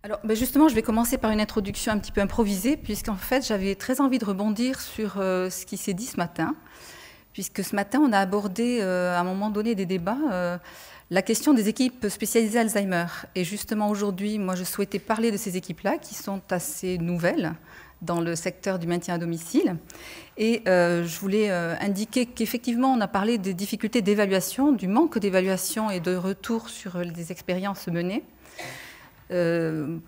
Alors, justement, je vais commencer par une introduction un petit peu improvisée, puisqu'en fait, j'avais très envie de rebondir sur ce qui s'est dit ce matin, puisque ce matin, on a abordé, à un moment donné des débats, la question des équipes spécialisées Alzheimer. Et justement, aujourd'hui, moi, je souhaitais parler de ces équipes-là, qui sont assez nouvelles dans le secteur du maintien à domicile. Et je voulais indiquer qu'effectivement, on a parlé des difficultés d'évaluation, du manque d'évaluation et de retour sur les expériences menées.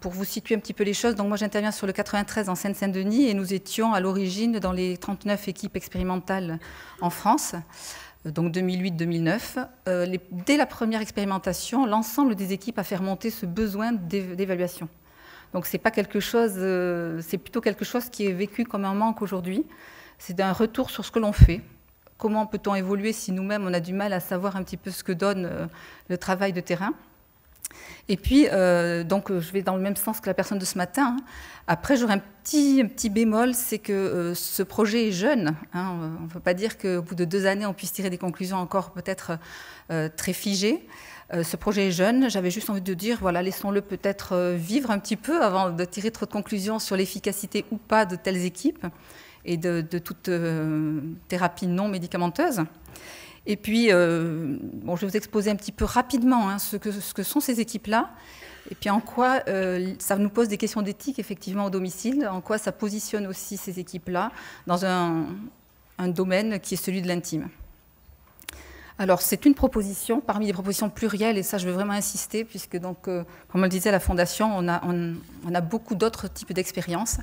Pour vous situer un petit peu les choses, donc moi j'interviens sur le 93 en Seine-Saint-Denis et nous étions à l'origine dans les 39 équipes expérimentales en France, donc 2008-2009. Dès la première expérimentation, l'ensemble des équipes a fait remonter ce besoin d'évaluation. Donc c'est pas quelque chose, c'est plutôt quelque chose qui est vécu comme un manque aujourd'hui. C'est un retour sur ce que l'on fait. Comment peut-on évoluer si nous-mêmes on a du mal à savoir un petit peu ce que donne le travail de terrain? Et puis, donc, je vais dans le même sens que la personne de ce matin. Après, j'aurais un petit bémol, c'est que ce projet est jeune. On ne peut pas dire qu'au bout de 2 années, on puisse tirer des conclusions encore peut-être très figées. Ce projet est jeune. J'avais juste envie de dire, voilà, laissons-le peut-être vivre un petit peu avant de tirer trop de conclusions sur l'efficacité ou pas de telles équipes et de toute thérapie non médicamenteuse. Et puis, bon, je vais vous exposer un petit peu rapidement ce que sont ces équipes-là, et puis en quoi ça nous pose des questions d'éthique, effectivement, au domicile, en quoi ça positionne aussi ces équipes-là dans un domaine qui est celui de l'intime. Alors, c'est une proposition, parmi les propositions plurielles, et ça, je veux vraiment insister, puisque, donc, comme on le disait à la Fondation, on a beaucoup d'autres types d'expériences,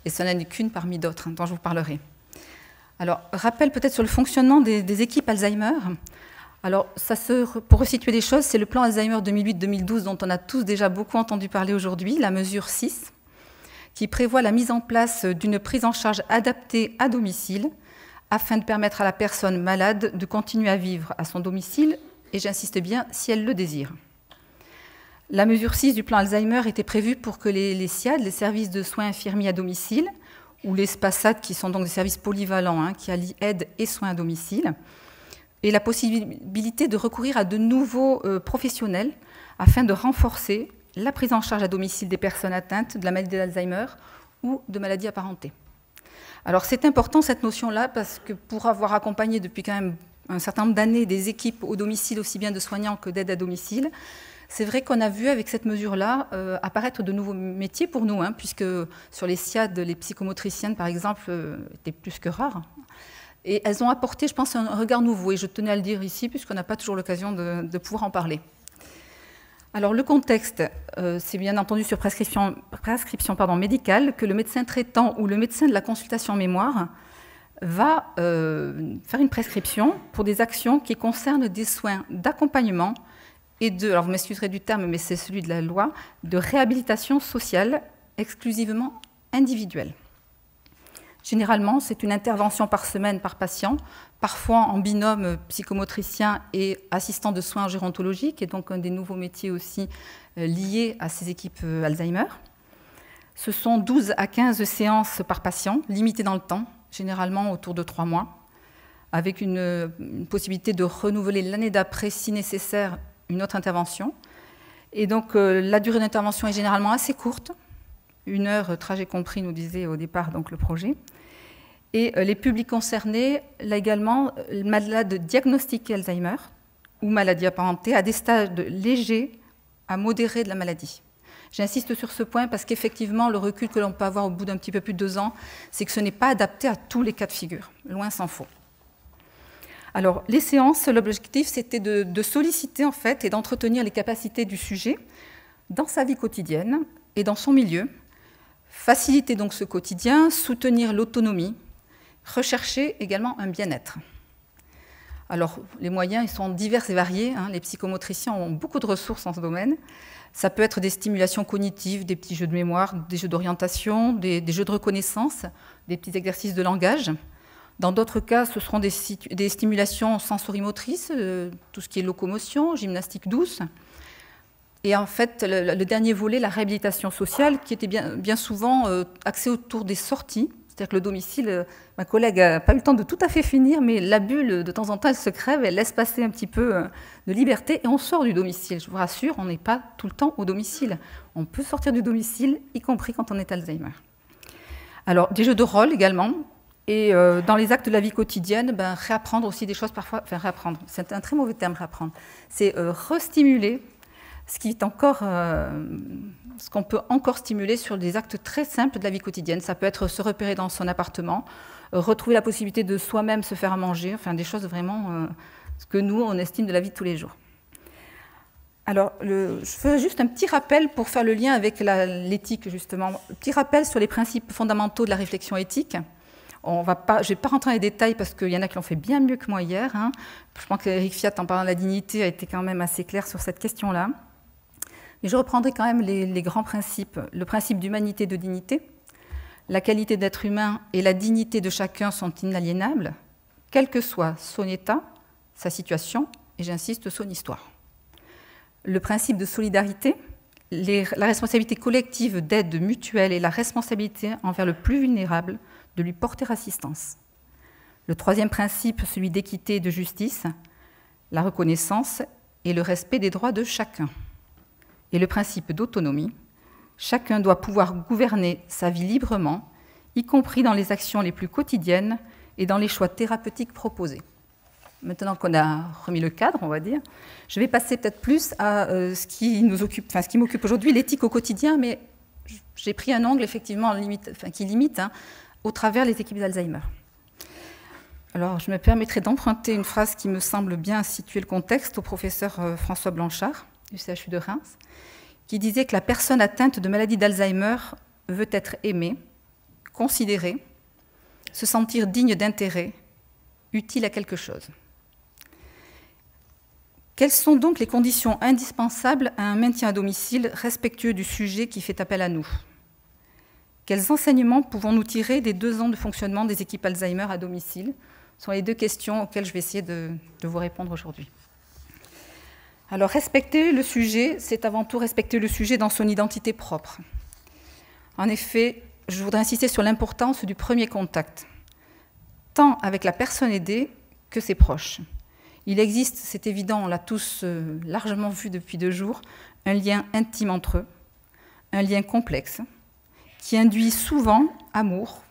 et ça n'en est qu'une parmi d'autres, dont je vous parlerai. Alors, rappel peut-être sur le fonctionnement des équipes Alzheimer. Alors, pour resituer les choses, c'est le plan Alzheimer 2008-2012 dont on a tous déjà beaucoup entendu parler aujourd'hui, la mesure 6, qui prévoit la mise en place d'une prise en charge adaptée à domicile afin de permettre à la personne malade de continuer à vivre à son domicile, et j'insiste bien, si elle le désire. La mesure 6 du plan Alzheimer était prévue pour que les SIAD, les services de soins infirmiers à domicile, ou les SPASAD, qui sont donc des services polyvalents, qui allient aide et soins à domicile, et la possibilité de recourir à de nouveaux professionnels afin de renforcer la prise en charge à domicile des personnes atteintes de la maladie d'Alzheimer ou de maladies apparentées. Alors c'est important cette notion-là parce que pour avoir accompagné depuis quand même un certain nombre d'années des équipes au domicile, aussi bien de soignants que d'aide à domicile, c'est vrai qu'on a vu avec cette mesure-là apparaître de nouveaux métiers pour nous, puisque sur les SIAD, les psychomotriciennes, par exemple, étaient plus que rares. Et elles ont apporté, je pense, un regard nouveau, et je tenais à le dire ici, puisqu'on n'a pas toujours l'occasion de pouvoir en parler. Alors, le contexte, c'est bien entendu sur prescription médicale que le médecin traitant ou le médecin de la consultation mémoire va faire une prescription pour des actions qui concernent des soins d'accompagnement et alors vous m'excuserez du terme, mais c'est celui de la loi, de réhabilitation sociale exclusivement individuelle. Généralement, c'est une intervention par semaine par patient, parfois en binôme psychomotricien et assistant de soins gérontologiques, et donc un des nouveaux métiers aussi liés à ces équipes Alzheimer. Ce sont 12 à 15 séances par patient, limitées dans le temps, généralement autour de 3 mois, avec une possibilité de renouveler l'année d'après, si nécessaire, une autre intervention. Et donc, la durée d'intervention est généralement assez courte, 1 heure, trajet compris, nous disait au départ donc, le projet. Et les publics concernés, là également, malades diagnostiqués Alzheimer ou maladies apparentées à des stades légers à modérés de la maladie. J'insiste sur ce point parce qu'effectivement, le recul que l'on peut avoir au bout d'un petit peu plus de 2 ans, c'est que ce n'est pas adapté à tous les cas de figure, loin s'en faut. Alors, les séances, l'objectif, c'était de solliciter en fait et d'entretenir les capacités du sujet dans sa vie quotidienne et dans son milieu, faciliter donc ce quotidien, soutenir l'autonomie, rechercher également un bien-être. Alors, les moyens, ils sont divers et variés. Les psychomotriciens ont beaucoup de ressources en ce domaine. Ça peut être des stimulations cognitives, des petits jeux de mémoire, des jeux d'orientation, des jeux de reconnaissance, des petits exercices de langage. Dans d'autres cas, ce seront des stimulations sensorimotrices, tout ce qui est locomotion, gymnastique douce. Et en fait, le dernier volet, la réhabilitation sociale, qui était bien souvent axé autour des sorties, C'est-à-dire que le domicile, ma collègue n'a pas eu le temps de tout à fait finir, mais la bulle, de temps en temps, elle se crève, elle laisse passer un petit peu de liberté et on sort du domicile. Je vous rassure, on n'est pas tout le temps au domicile. On peut sortir du domicile, y compris quand on est Alzheimer. Alors, des jeux de rôle également. Et dans les actes de la vie quotidienne, réapprendre aussi des choses parfois. Enfin, réapprendre, c'est un très mauvais terme, réapprendre. C'est restimuler ce qui est encore, ce qu'on peut encore stimuler sur des actes très simples de la vie quotidienne. Ça peut être se repérer dans son appartement, retrouver la possibilité de soi-même se faire à manger, enfin des choses vraiment ce que nous, on estime de la vie de tous les jours. Alors, je fais juste un petit rappel pour faire le lien avec l'éthique, justement. Un petit rappel sur les principes fondamentaux de la réflexion éthique. Je ne vais pas rentrer dans les détails parce qu'il y en a qui l'ont fait bien mieux que moi hier. Hein. Je pense qu'Éric Fiat, en parlant de la dignité, a été quand même assez clair sur cette question-là. Mais je reprendrai quand même les grands principes. Le principe d'humanité et de dignité. La qualité d'être humain et la dignité de chacun sont inaliénables, quel que soit son état, sa situation, et j'insiste, son histoire. Le principe de solidarité, la responsabilité collective d'aide mutuelle et la responsabilité envers le plus vulnérable de lui porter assistance. Le troisième principe, celui d'équité et de justice, la reconnaissance et le respect des droits de chacun. Et le principe d'autonomie, chacun doit pouvoir gouverner sa vie librement, y compris dans les actions les plus quotidiennes et dans les choix thérapeutiques proposés. Maintenant qu'on a remis le cadre, on va dire, je vais passer peut-être plus à ce qui m'occupe aujourd'hui, l'éthique au quotidien, mais j'ai pris un angle effectivement qui limite au travers les équipes d'Alzheimer. Alors, je me permettrai d'emprunter une phrase qui me semble bien situer le contexte au professeur François Blanchard, du CHU de Reims, qui disait que la personne atteinte de maladie d'Alzheimer veut être aimée, considérée, se sentir digne d'intérêt, utile à quelque chose. Quelles sont donc les conditions indispensables à un maintien à domicile respectueux du sujet qui fait appel à nous? Quels enseignements pouvons-nous tirer des 2 ans de fonctionnement des équipes Alzheimer à domicile? Ce sont les 2 questions auxquelles je vais essayer de vous répondre aujourd'hui. Alors, respecter le sujet, c'est avant tout respecter le sujet dans son identité propre. En effet, je voudrais insister sur l'importance du premier contact, tant avec la personne aidée que ses proches. Il existe, c'est évident, on l'a tous largement vu depuis 2 jours, un lien intime entre eux, un lien complexe, qui induit souvent amour,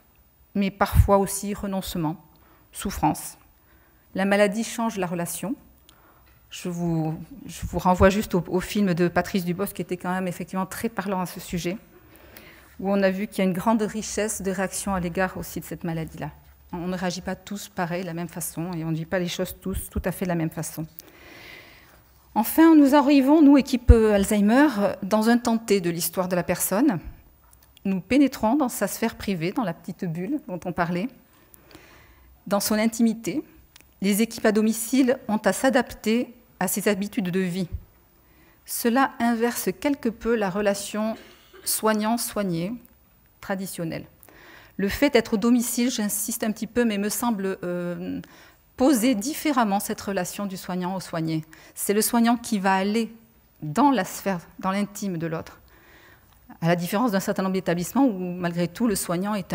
mais parfois aussi renoncement, souffrance. La maladie change la relation. Je vous renvoie juste au film de Patrice Dubos, qui était quand même effectivement très parlant à ce sujet, où on a vu qu'il y a une grande richesse de réaction à l'égard aussi de cette maladie-là. On ne réagit pas tous pareil, de la même façon, et on ne dit pas les choses tous tout à fait de la même façon. Enfin, nous arrivons, nous, équipe Alzheimer, dans un temps T de l'histoire de la personne. Nous pénétrons dans sa sphère privée, dans la petite bulle dont on parlait, dans son intimité. Les équipes à domicile ont à s'adapter à ses habitudes de vie. Cela inverse quelque peu la relation soignant-soigné traditionnelle. Le fait d'être au domicile, j'insiste un petit peu, mais me semble poser différemment cette relation du soignant au soigné. C'est le soignant qui va aller dans la sphère, dans l'intime de l'autre. À la différence d'un certain nombre d'établissements où, malgré tout, le soignant est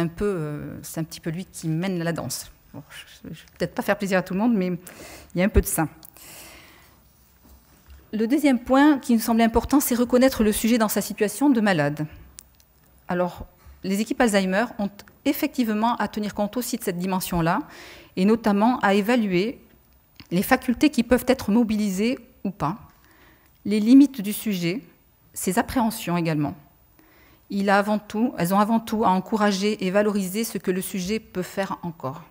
c'est un petit peu lui qui mène la danse. Bon, je ne vais peut-être pas faire plaisir à tout le monde, mais il y a un peu de ça. Le deuxième point qui nous semble important, c'est reconnaître le sujet dans sa situation de malade. Alors, les équipes Alzheimer ont effectivement à tenir compte aussi de cette dimension-là, et notamment à évaluer les facultés qui peuvent être mobilisées ou pas, les limites du sujet, ses appréhensions également. Elles ont avant tout à encourager et valoriser ce que le sujet peut faire encore.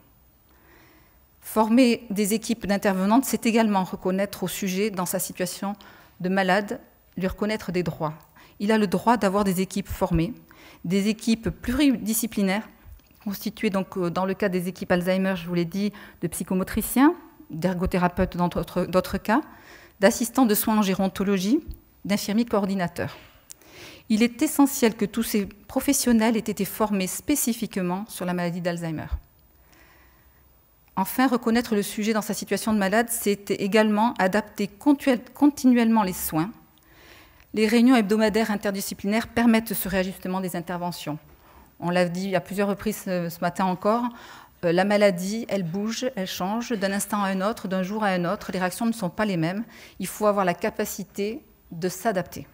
Former des équipes d'intervenantes, c'est également reconnaître au sujet dans sa situation de malade, lui reconnaître des droits. Il a le droit d'avoir des équipes formées, des équipes pluridisciplinaires, constituées donc dans le cas des équipes Alzheimer, je vous l'ai dit, de psychomotriciens, d'ergothérapeutes dans d'autres cas, d'assistants de soins en gérontologie, d'infirmiers coordinateurs. Il est essentiel que tous ces professionnels aient été formés spécifiquement sur la maladie d'Alzheimer. Enfin, reconnaître le sujet dans sa situation de malade, c'est également adapter continuellement les soins. Les réunions hebdomadaires interdisciplinaires permettent ce réajustement des interventions. On l'a dit à plusieurs reprises ce matin encore, la maladie, elle bouge, elle change d'un instant à un autre, d'un jour à un autre. Les réactions ne sont pas les mêmes. Il faut avoir la capacité de s'adapter.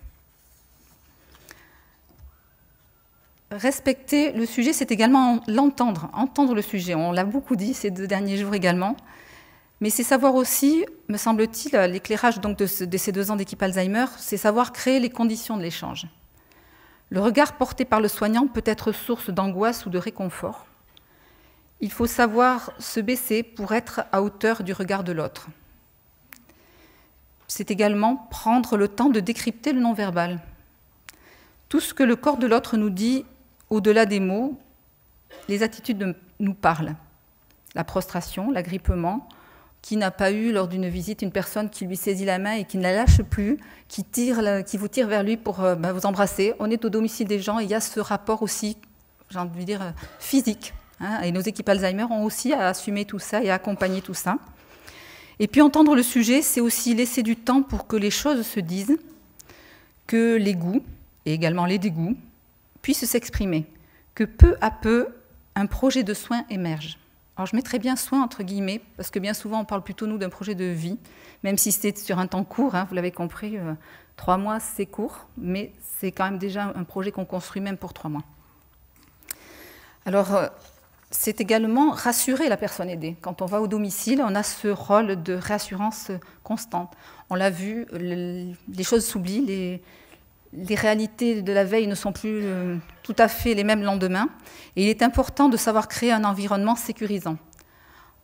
Respecter le sujet, c'est également l'entendre, entendre le sujet. On l'a beaucoup dit ces 2 derniers jours également. Mais c'est savoir aussi, me semble-t-il, l'éclairage donc de ces 2 ans d'équipe Alzheimer, c'est savoir créer les conditions de l'échange. Le regard porté par le soignant peut être source d'angoisse ou de réconfort. Il faut savoir se baisser pour être à hauteur du regard de l'autre. C'est également prendre le temps de décrypter le non-verbal. Tout ce que le corps de l'autre nous dit, au-delà des mots, les attitudes nous parlent. La prostration, l'agrippement, qui n'a pas eu lors d'une visite une personne qui lui saisit la main et qui ne la lâche plus, qui vous tire vers lui pour vous embrasser. On est au domicile des gens et il y a ce rapport aussi, j'ai envie de dire, physique. Et nos équipes Alzheimer ont aussi à assumer tout ça et à accompagner tout ça. Et puis entendre le sujet, c'est aussi laisser du temps pour que les choses se disent, que les goûts et également les dégoûts puissent s'exprimer, que peu à peu, un projet de soin émerge. Alors je mettrais bien soin entre guillemets, parce que bien souvent on parle plutôt nous d'un projet de vie, même si c'est sur un temps court, vous l'avez compris, 3 mois c'est court, mais c'est quand même déjà un projet qu'on construit même pour 3 mois. Alors c'est également rassurer la personne aidée. Quand on va au domicile, on a ce rôle de réassurance constante. On l'a vu, les choses s'oublient, les réalités de la veille ne sont plus tout à fait les mêmes le lendemain. Et il est important de savoir créer un environnement sécurisant.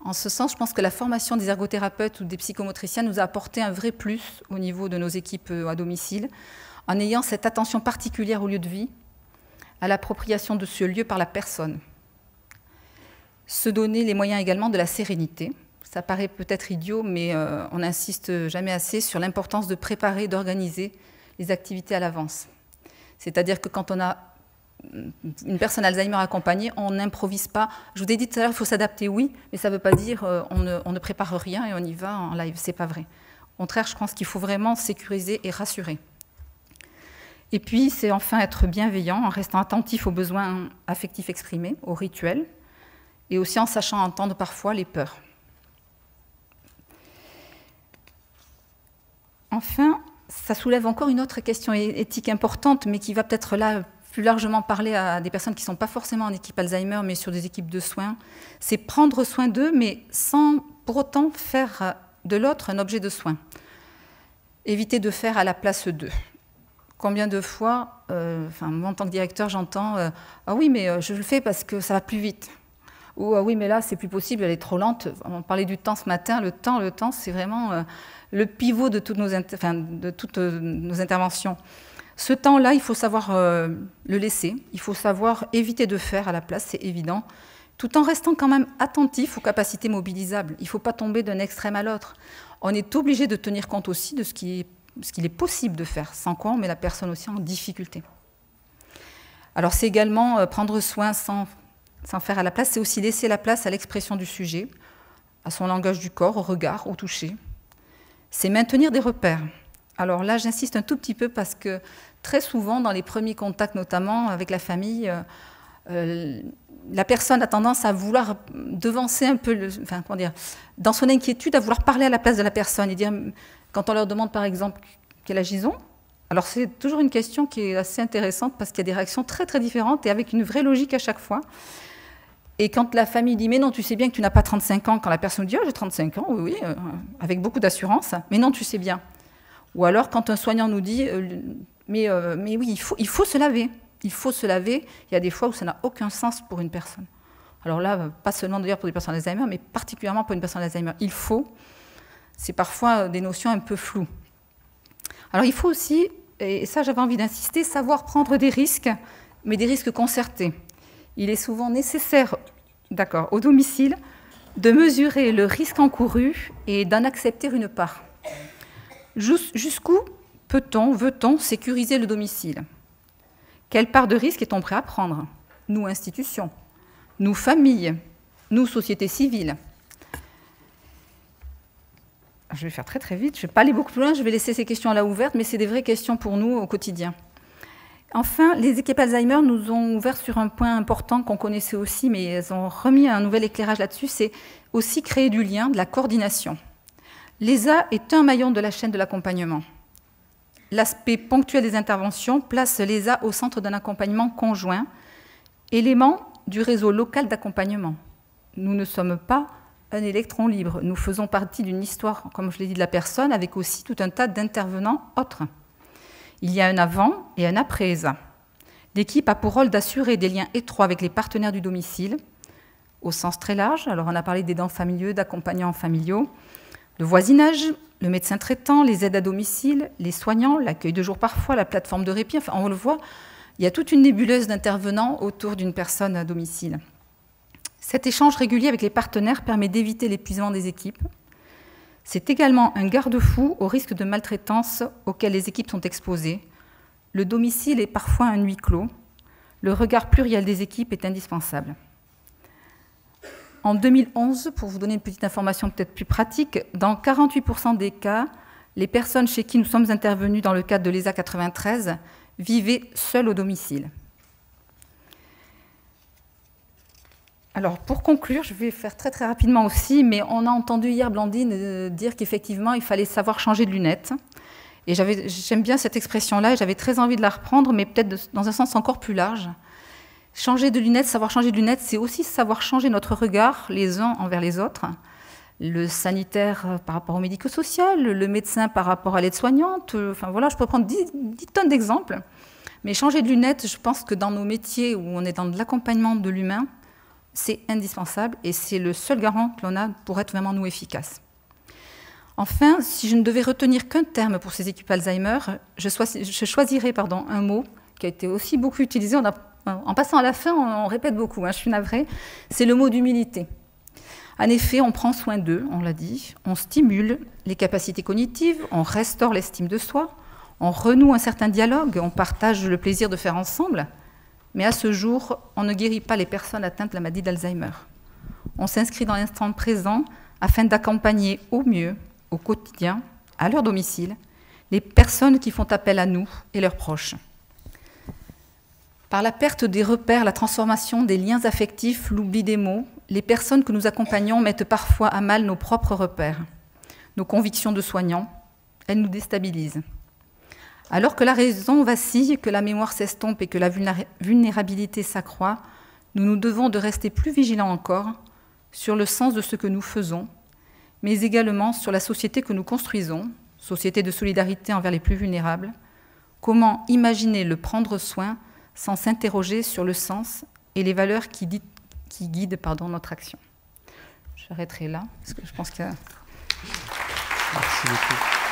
En ce sens, je pense que la formation des ergothérapeutes ou des psychomotriciens nous a apporté un vrai plus au niveau de nos équipes à domicile, en ayant cette attention particulière au lieu de vie, à l'appropriation de ce lieu par la personne. Se donner les moyens également de la sérénité. Ça paraît peut-être idiot, mais on n'insiste jamais assez sur l'importance de préparer, d'organiser les activités à l'avance. C'est-à-dire que quand on a une personne Alzheimer accompagnée, on n'improvise pas. Je vous ai dit tout à l'heure, il faut s'adapter, oui, mais ça ne veut pas dire on ne prépare rien et on y va en live. Ce n'est pas vrai. Au contraire, je pense qu'il faut vraiment sécuriser et rassurer. Et puis, c'est enfin être bienveillant en restant attentif aux besoins affectifs exprimés, aux rituels, et aussi en sachant entendre parfois les peurs. Enfin, ça soulève encore une autre question éthique importante, mais qui va peut-être là plus largement parler à des personnes qui ne sont pas forcément en équipe Alzheimer, mais sur des équipes de soins. C'est prendre soin d'eux, mais sans pour autant faire de l'autre un objet de soin. Éviter de faire à la place d'eux. Combien de fois, moi en tant que directeur, j'entends « Ah oui, mais je le fais parce que ça va plus vite ». Ou « Ah oui, mais là, c'est plus possible, elle est trop lente ». On parlait du temps ce matin. Le temps, c'est vraiment le pivot de toutes nos interventions. Ce temps-là, il faut savoir le laisser. Il faut savoir éviter de faire à la place, c'est évident, tout en restant quand même attentif aux capacités mobilisables. Il ne faut pas tomber d'un extrême à l'autre. On est obligé de tenir compte aussi de ce qu'il est possible de faire, sans quoi on met la personne aussi en difficulté. Alors c'est également prendre soin sans faire à la place, c'est aussi laisser la place à l'expression du sujet, à son langage du corps, au regard, au toucher. C'est maintenir des repères. Alors là, j'insiste un tout petit peu parce que très souvent, dans les premiers contacts, notamment avec la famille, la personne a tendance à vouloir devancer un peu, dans son inquiétude, à vouloir parler à la place de la personne et dire, quand on leur demande par exemple quel âge ils ont, alors c'est toujours une question qui est assez intéressante parce qu'il y a des réactions très très différentes et avec une vraie logique à chaque fois. Et quand la famille dit « mais non, tu sais bien que tu n'as pas 35 ans », quand la personne dit « oh, j'ai 35 ans, oui, avec beaucoup d'assurance, mais non, tu sais bien ». Ou alors quand un soignant nous dit « mais oui, il faut se laver ». Il faut se laver, il y a des fois où ça n'a aucun sens pour une personne. Alors là, pas seulement d'ailleurs pour des personnes d'Alzheimer, mais particulièrement pour une personne d'Alzheimer. Il faut, c'est parfois des notions un peu floues. Alors il faut aussi, et ça j'avais envie d'insister, savoir prendre des risques, mais des risques concertés. Il est souvent nécessaire, au domicile, de mesurer le risque encouru et d'en accepter une part. Jusqu'où peut-on, veut-on sécuriser le domicile ? Quelle part de risque est-on prêt à prendre ? Nous, institutions, nous, familles, nous, société civile. Je vais faire très très vite, je ne vais pas aller beaucoup plus loin, je vais laisser ces questions là ouvertes, mais c'est des vraies questions pour nous au quotidien. Enfin, les équipes Alzheimer nous ont ouvert sur un point important qu'on connaissait aussi, mais elles ont remis un nouvel éclairage là-dessus, c'est aussi créer du lien, de la coordination. L'ESA est un maillon de la chaîne de l'accompagnement. L'aspect ponctuel des interventions place l'ESA au centre d'un accompagnement conjoint, élément du réseau local d'accompagnement. Nous ne sommes pas un électron libre, nous faisons partie d'une histoire, comme je l'ai dit, de la personne, avec aussi tout un tas d'intervenants autres. Il y a un avant et un après ESA. L'équipe a pour rôle d'assurer des liens étroits avec les partenaires du domicile, au sens très large. Alors on a parlé d'aidants familiaux, d'accompagnants familiaux, le voisinage, le médecin traitant, les aides à domicile, les soignants, l'accueil de jour parfois, la plateforme de répit. Enfin, on le voit, il y a toute une nébuleuse d'intervenants autour d'une personne à domicile. Cet échange régulier avec les partenaires permet d'éviter l'épuisement des équipes. C'est également un garde-fou au risque de maltraitance auquel les équipes sont exposées. Le domicile est parfois un huis clos. Le regard pluriel des équipes est indispensable. En 2011, pour vous donner une petite information peut-être plus pratique, dans 48% des cas, les personnes chez qui nous sommes intervenus dans le cadre de l'ESA 93 vivaient seules au domicile. Alors, pour conclure, je vais faire très très rapidement aussi, mais on a entendu hier Blandine dire qu'effectivement, il fallait savoir changer de lunettes. Et j'aime bien cette expression-là, et j'avais très envie de la reprendre, mais peut-être dans un sens encore plus large. Changer de lunettes, savoir changer de lunettes, c'est aussi savoir changer notre regard les uns envers les autres. Le sanitaire par rapport au médico-social, le médecin par rapport à l'aide-soignante. Enfin voilà, je peux prendre 10 tonnes d'exemples. Mais changer de lunettes, je pense que dans nos métiers où on est dans de l'accompagnement de l'humain, c'est indispensable et c'est le seul garant que l'on a pour être vraiment nous efficaces. Enfin, si je ne devais retenir qu'un terme pour ces équipes Alzheimer, je choisirais un mot qui a été aussi beaucoup utilisé. En passant à la fin, on répète beaucoup, je suis navrée, c'est le mot d'humilité. En effet, on prend soin d'eux, on l'a dit, on stimule les capacités cognitives, on restaure l'estime de soi, on renoue un certain dialogue, on partage le plaisir de faire ensemble. Mais à ce jour, on ne guérit pas les personnes atteintes de la maladie d'Alzheimer. On s'inscrit dans l'instant présent afin d'accompagner au mieux, au quotidien, à leur domicile, les personnes qui font appel à nous et leurs proches. Par la perte des repères, la transformation des liens affectifs, l'oubli des mots, les personnes que nous accompagnons mettent parfois à mal nos propres repères, nos convictions de soignants. Elles nous déstabilisent. Alors que la raison vacille, que la mémoire s'estompe et que la vulnérabilité s'accroît, nous nous devons de rester plus vigilants encore sur le sens de ce que nous faisons, mais également sur la société que nous construisons, société de solidarité envers les plus vulnérables. Comment imaginer le prendre soin sans s'interroger sur le sens et les valeurs qui guident notre action. J'arrêterai là, parce que je pense qu'il y a... Merci beaucoup.